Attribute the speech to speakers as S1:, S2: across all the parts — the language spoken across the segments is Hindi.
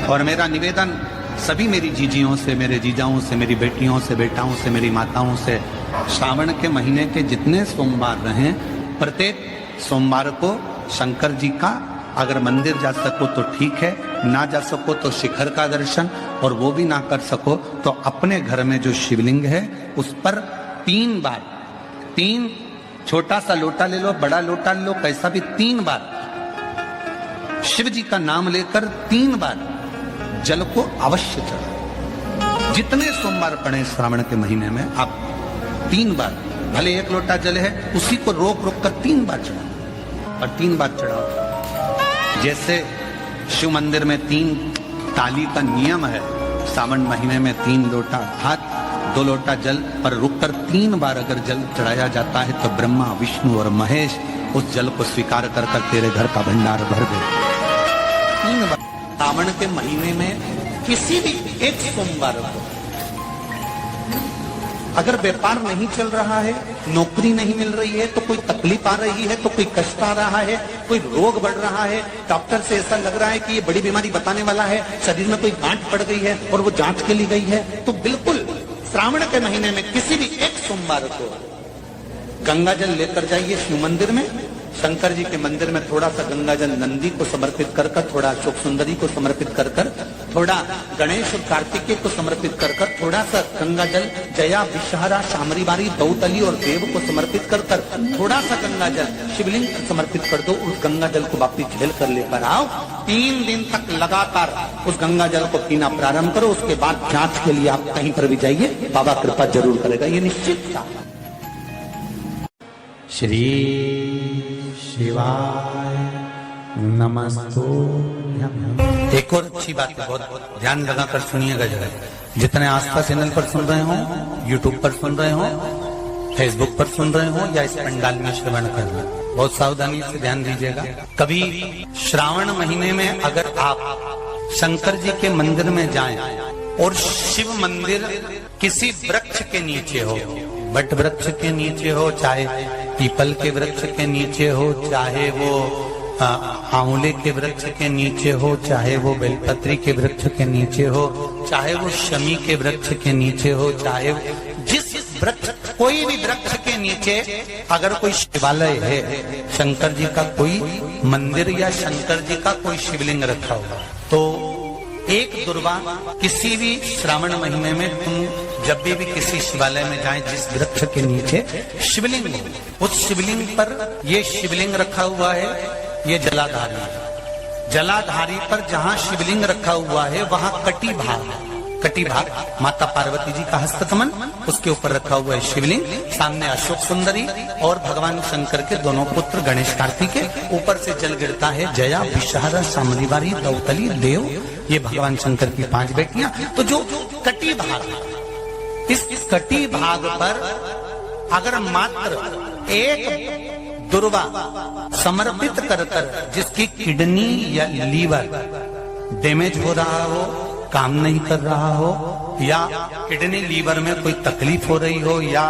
S1: और मेरा निवेदन सभी मेरी जीजियों से, मेरे जीजाओं से, मेरी बेटियों से, बेटाओं से, मेरी माताओं से, श्रावण के महीने के जितने सोमवार रहें, प्रत्येक सोमवार को शंकर जी का अगर मंदिर जा सको तो ठीक है, ना जा सको तो शिखर का दर्शन, और वो भी ना कर सको तो अपने घर में जो शिवलिंग है उस पर 3 बार, 3 छोटा सा लोटा ले लो, बड़ा लोटा ले लो, कैसा भी 3 बार शिव जी का नाम लेकर 3 बार जल को अवश्य चढ़ाओ। जितने सोमवार पड़े श्रावण के महीने में आप 3 बार, भले 1 लोटा जल है उसी को रोक रोक कर 3 बार चढ़ाओ, और 3 बार चढ़ाओ। जैसे शिव मंदिर में 3 ताली का नियम है, सावन महीने में 3 लोटा भात, 2 लोटा जल पर रुककर 3 बार अगर जल चढ़ाया जाता है तो ब्रह्मा, विष्णु और महेश उस जल को स्वीकार कर कर तेरे घर का भंडार भर दे। 3 बार सावन के महीने में किसी भी एक सोमवार को अगर व्यापार नहीं चल रहा है, नौकरी नहीं मिल रही है, तो कोई तकलीफ आ रही है, तो कोई कष्ट आ रहा है, कोई रोग बढ़ रहा है, डॉक्टर से ऐसा लग रहा है कि ये बड़ी बीमारी बताने वाला है, शरीर में कोई गांठ पड़ गई है और वो जांच के लिए गई है, तो बिल्कुल श्रावण के महीने में किसी भी एक सोमवार को गंगा जल लेकर जाइए शिव मंदिर में। शंकर जी के मंदिर में थोड़ा सा गंगा जल नंदी को समर्पित कर कर, थोड़ा अशोक सुंदरी को समर्पित कर कर, थोड़ा गणेश और कार्तिकेय को समर्पित कर कर, थोड़ा सा गंगा जल जया, विषहरा, शामरीबारी, दौतली और देव को समर्पित कर कर, थोड़ा सा गंगा जल शिवलिंग को समर्पित कर दो। उस गंगा जल को वापिस झेल कर लेकर आओ। 3 दिन तक लगातार उस गंगा जल को पीना प्रारंभ करो। उसके बाद जांच के लिए आप कहीं पर भी जाइए, बाबा कृपा जरूर करेगा, ये निश्चित था। श्री शिवाय नमस्तुभ्यं। एक और अच्छी बात है, बहुत ध्यान लगाकर सुनिएगा जरा। जितने आस्था चैनल पर सुन रहे हो, यूट्यूब पर सुन रहे हो, फेसबुक पर सुन रहे हो, या इस पंडाल में श्रवण कर रहे हो, बहुत सावधानी से ध्यान दीजिएगा। कभी श्रावण महीने में अगर आप शंकर जी के मंदिर में जाएं और शिव मंदिर किसी वृक्ष के नीचे हो, बट वृक्ष के नीचे हो, चाहे पीपल के वृक्ष के नीचे हो, चाहे वो आंवले के वृक्ष के नीचे हो, चाहे वो बेलपत्री के वृक्ष के नीचे हो, चाहे वो शमी के वृक्ष के नीचे हो, चाहे जिस वृक्ष, कोई भी वृक्ष के नीचे अगर कोई शिवालय है, शंकर जी का कोई मंदिर या शंकर जी का कोई शिवलिंग रखा होगा, तो एक दुर्वा किसी भी श्रावण महीने में तुम जब भी किसी शिवालय में जाएं, जिस वृक्ष के नीचे शिवलिंग हो, उस शिवलिंग पर ये शिवलिंग रखा हुआ है, ये जलाधारी है। जलाधारी पर जहाँ शिवलिंग रखा हुआ है वहाँ कटी भाग माता पार्वती जी का हस्तकमल, उसके ऊपर रखा हुआ है शिवलिंग, सामने अशोक सुंदरी और भगवान शंकर के दोनों पुत्र गणेश कार्तिकेय, ऊपर से जल गिरता है जया, विषहरा, शामरीबारी, दौतली, देव, ये भगवान शंकर की 5 बेटियां। तो जो कटी भाग, इस कटी भाग पर अगर मात्र एक दुर्वा समर्पित कर कर, जिसकी किडनी या लीवर डैमेज हो रहा हो, काम नहीं कर रहा हो, या किडनी लीवर में कोई तकलीफ हो रही हो, या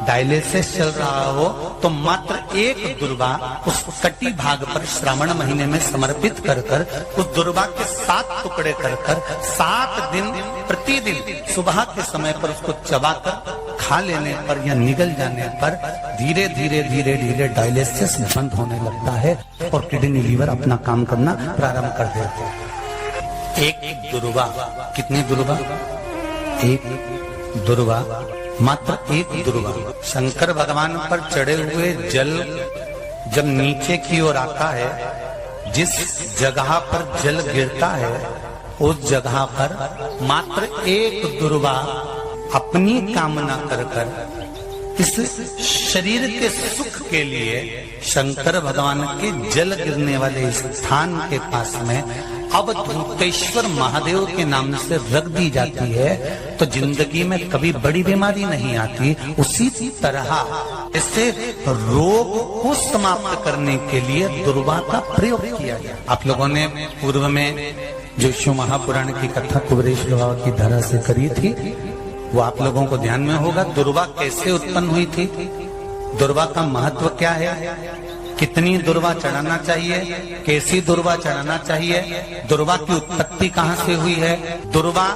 S1: डायलिसिस चल रहा हो, तो मात्र एक दुर्वा उस कटी भाग पर श्रावण महीने में समर्पित कर कर, उस दुर्वा के 7 टुकड़े कर कर 7 दिन प्रतिदिन सुबह के समय पर उसको चबाकर खा लेने पर या निगल जाने पर धीरे धीरे डायलिसिस बंद होने लगता है और किडनी लीवर अपना काम करना प्रारंभ कर देते हैं। एक दुर्वा, कितनी दुर्वा? एक दुर्वा, मात्र एक दुर्वा। शंकर भगवान पर चढ़े हुए जल जब नीचे की ओर आता है, जिस जगह पर जल गिरता है उस जगह पर मात्र एक दुर्वा अपनी कामना कर कर इस शरीर के सुख के लिए शंकर भगवान के जल गिरने वाले स्थान के पास में अवधूतेश्वर महादेव के नाम से रख दी जाती है, तो जिंदगी में कभी बड़ी बीमारी नहीं आती। उसी तरह इससे रोग को समाप्त करने के लिए दुर्वा का प्रयोग किया गया। आप लोगों ने पूर्व में जो शिव महापुराण की कथा कुबेरेश बाबा की धरा से करी थी, वो आप लोगों को ध्यान में होगा। दुर्वा कैसे उत्पन्न हुई थी, दुर्वा का महत्व क्या है, कितनी दुर्वा चढ़ाना चाहिए, कैसी दुर्वा चढ़ाना चाहिए, दुर्वा की उत्पत्ति कहाँ से हुई है, दुर्वा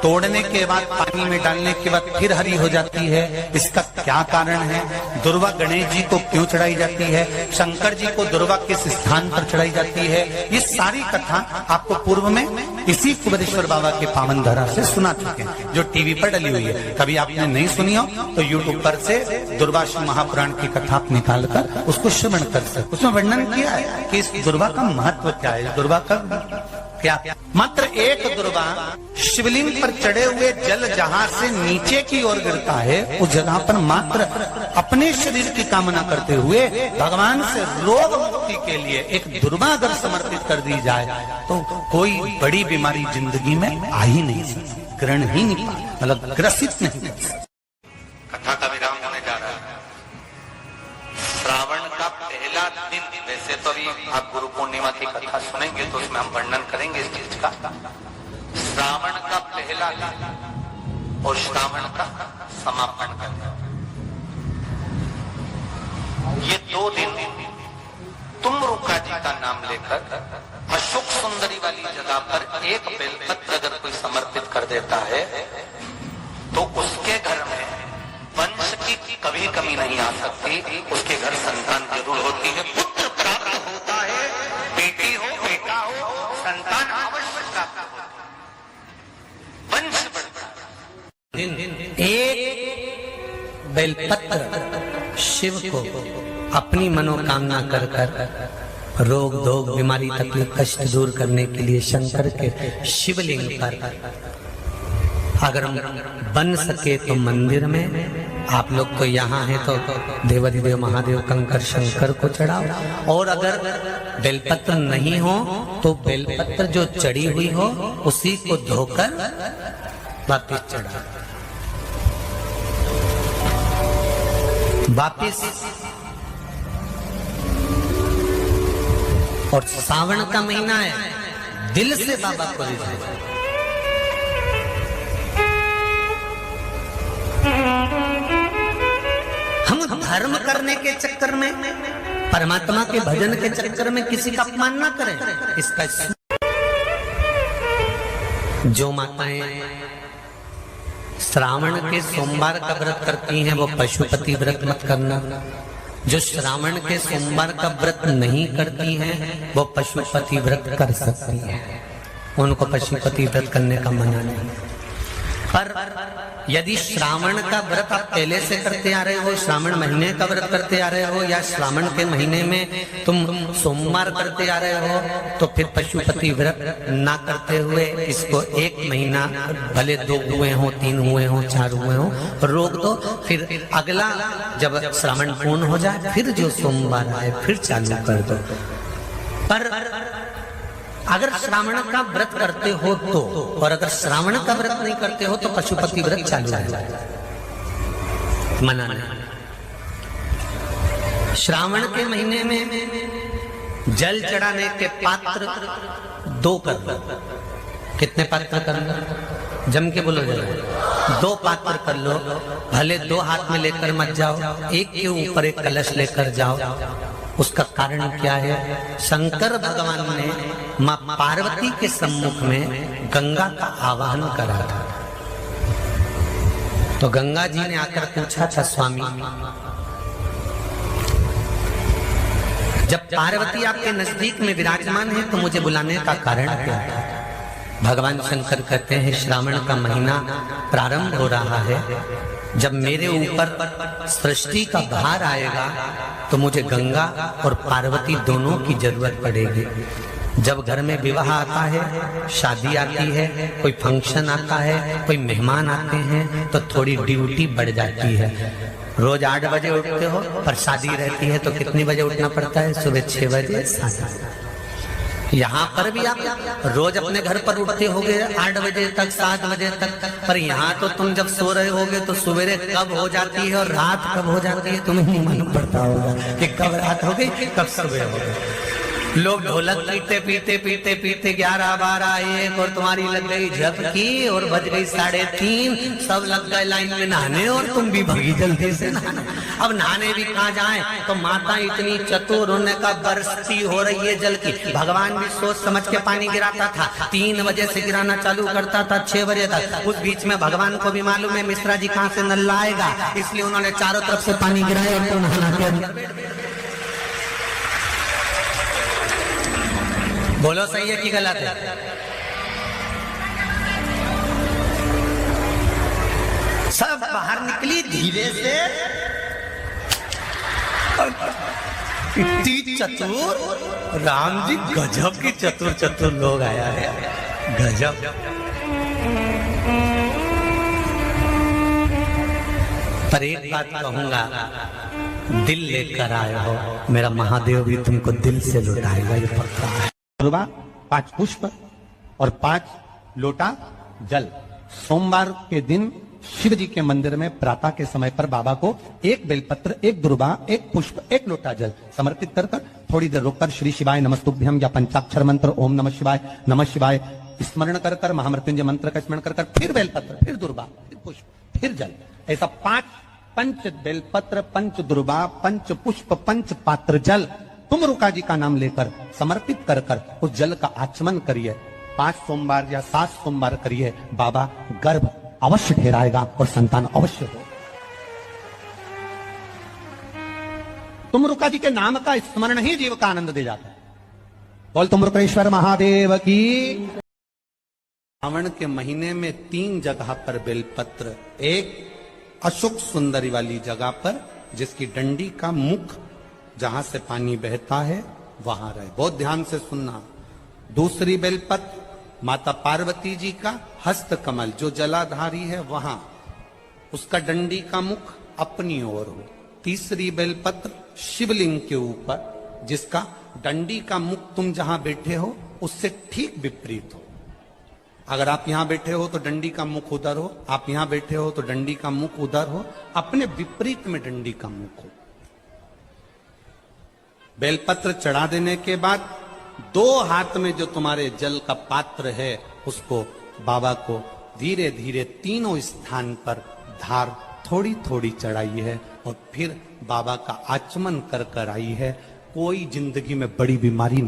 S1: तोड़ने के बाद पानी में डालने के बाद फिर हरी हो जाती है, इसका क्या कारण है, दुर्वा गणेश जी को क्यों चढ़ाई जाती है, शंकर जी को दुर्वा किस स्थान पर चढ़ाई जाती है, ये सारी कथा आपको पूर्व में इसी कुबेरेश्वर बाबा के पावन धरा से सुना चुके हैं, जो टीवी पर डली हुई है। कभी आपने नहीं सुनी हो तो यूट्यूब पर से दुर्वा महापुराण की कथा आप निकाल कर उसको श्रवण कर सकते। उसमें वर्णन किया है कि इस दुर्वा का महत्व क्या है, दुर्वा का क्या। मात्र एक दुर्वा शिवलिंग पर चढ़े हुए जल जहां से नीचे की ओर गिरता है, उस जगह पर मात्र अपने शरीर की कामना करते हुए भगवान से रोग मुक्ति के लिए एक दुर्वा अगर समर्पित कर दी जाए तो कोई बड़ी बीमारी जिंदगी में आ ही नहीं सकती, ग्रहण ही नहीं पाती, मतलब ग्रसित नहीं कर सकती। कथा का विराम होने जा रहा है। श्रावण का पहला दिन, वैसे तो अभी आप गुरु पूर्णिमा की कथा सुनेंगे तो उसमें हम वर्णन करेंगे इस चीज का। श्रावण का पहला दिन और श्रावण का समापन का दिन, ये 2 दिन तुमरुका जी का नाम लेकर अशोक सुंदरी वाली जगह पर एक बेलपत्र अगर कोई समर्पित कर देता है तो उसके घर में वंश की कभी कमी नहीं आ सकती, उसके घर संतान जरूर होती है, पुत्र प्राप्त होता है, बेटी हो बेटा हो संतान अवश्य प्राप्त होता है, वंश बढ़ता है। एक बेलपत्र शिव को अपनी मनोकामना कर कर रोग धोग बीमारी तकलीफ कष्ट दूर करने के लिए शंकर के शिवलिंग पर अगर बन सके तो मंदिर में, आप लोग तो यहाँ हैं तो देवाधिदेव महादेव कंकर शंकर को चढ़ाओ, और अगर बेलपत्र नहीं हो तो बेलपत्र जो चढ़ी हुई हो उसी को धोकर वापिस चढ़ाओ। वापिस और सावन का महीना है, दिल से बाबा को रिझाओ। हम धर्म करने के चक्कर में, परमात्मा के भजन के चक्कर में किसी का अपमान ना करें। इसका जो माताएं श्रावण के सोमवार का व्रत करती हैं वो पशुपति व्रत मत करना, जो श्रावण के सोमवार का व्रत नहीं करती हैं वो पशुपति व्रत कर सकती हैं, उनको पशुपति व्रत करने का मना नहीं। पर यदि श्रावण का व्रत आप पहले से करते आ रहे हो, श्रावण महीने का व्रत करते आ रहे हो, या श्रावण के महीने में तुम सोमवार करते आ रहे हो, तो फिर पशुपति व्रत ना करते हुए इसको 1 महीना, भले 2 हुए हो 3 हुए हो 4 हुए हो, रोक दो। फिर अगला जब श्रावण पूर्ण हो जाए फिर जो सोमवार आए फिर चालू कर दो। पर अगर श्रावण का व्रत करते हो तो, और अगर श्रावण का व्रत नहीं करते हो तो पशुपति व्रत चालू है, मना नहीं। श्रावण के महीने में जल चढ़ाने के पात्र 2 कर लो। कितने पात्र कर लो? जम के बोलो जरा। 2 पात्र कर लो, भले 2 हाथ में लेकर मत जाओ, एक के ऊपर एक कलश लेकर जाओ। उसका कारण क्या है? शंकर भगवान ने मां पार्वती के सम्मुख में गंगा का आवाहन करा था, तो गंगा जी ने आकर पूछा था, स्वामी जब पार्वती आपके नजदीक में विराजमान है तो मुझे बुलाने का कारण क्या है? भगवान शंकर कहते हैं, श्रावण का महीना प्रारंभ हो रहा है, जब मेरे ऊपर सृष्टि का भार आएगा तो मुझे गंगा और पार्वती दोनों की जरूरत पड़ेगी। जब घर में विवाह आता है, शादी आती है, कोई फंक्शन आता है, कोई मेहमान आते हैं, तो थोड़ी ड्यूटी बढ़ जाती है। रोज 8 बजे उठते हो, पर शादी रहती है तो कितनी बजे उठना पड़ता है? सुबह 6 बजे 7 बजे। यहाँ पर भी आप रोज अपने घर पर उठते होगे 8 बजे तक 7 बजे तक, पर यहाँ तो तुम जब सो रहे होगे तो सवेरे कब हो जाती है और रात कब हो जाती है तुम्हें नहीं मालूम पड़ता होगा कि कब रात हो गई कब सुबह हो गई। लोग ढोलक पीते पीते पीते पीते 11, 12, 1 और तुम्हारी लग गई झपकी और बज गई 3:30। सब लग गए लाइन में नहाने और तुम भी भगी जल्दी से नहाने। अब नहाने भी कहाँ जाएं, तो माता इतनी चतुर, उन्होंने का बरसती हो रही है जल की। भगवान भी सोच समझ के पानी गिराता था। 3 बजे से गिराना चालू करता था 6 बजे तक। उस बीच में भगवान को भी मालूम है मिश्रा जी कहाँ से नल लाएगा, इसलिए उन्होंने चारों तरफ से पानी गिराया और तो नहाना के अंदर। बोलो सही है कि गलत है? सब बाहर निकली धीरे से। इतनी चतुर राम जी, गजब की चतुर चतुर लोग आया है, गजब। पर एक बात कहूंगा, दिल लेकर आए हो, मेरा महादेव भी तुमको दिल से लुटाएगा, ये पक्का है।
S2: 5 पुष्प और 5 लोटा जल। सोमवार के दिन शिव जी के मंदिर में प्रातः के समय पर बाबा को 1 बेलपत्र, 1 दुर्बा, 1 पुष्प, 1 लोटा जल समर्पित कर थोड़ी देर रोककर श्री शिवाय नमस्तुभ्यम या पंचाक्षर मंत्र ओम नमः शिवाय स्मरण कर महामृत्युंजय मंत्र का स्मरण कर फिर बेलपत्र, फिर दुर्बा, फिर पुष्प, फिर जल। ऐसा 5 पंच बेलपत्र, पंच दुर्बा, पंच पुष्प, पंच पात्र जल तुमरुका जी का नाम लेकर समर्पित कर उस जल का आचमन करिए। 5 सोमवार या 7 सोमवार करिए, बाबा गर्भ अवश्य ठहराएगा और संतान अवश्य हो। तुमरुका जी के नाम का स्मरण ही जीव का आनंद दे जाता है। बोल तुमरुकेश्वर महादेव की।
S1: श्रावण के महीने में 3 जगह पर बेलपत्र, एक अशोक सुंदरी वाली जगह पर जिसकी डंडी का मुख जहां से पानी बहता है वहां रहे, बहुत ध्यान से सुनना। दूसरी बेलपत्र माता पार्वती जी का हस्त कमल जो जलाधारी है वहां, उसका डंडी का मुख अपनी ओर हो। तीसरी बेलपत्र शिवलिंग के ऊपर जिसका डंडी का मुख तुम जहां बैठे हो उससे ठीक विपरीत हो। अगर आप यहां बैठे हो तो डंडी का मुख उधर हो, आप यहां बैठे हो तो डंडी का मुख उधर हो, अपने विपरीत में डंडी का मुख हो। बेलपत्र चढ़ा देने के बाद 2 हाथ में जो तुम्हारे जल का पात्र है उसको बाबा को धीरे धीरे तीनों स्थान पर धार थोड़ी थोड़ी चढ़ाई है और फिर बाबा का आचमन कर आई है। कोई जिंदगी में बड़ी बीमारी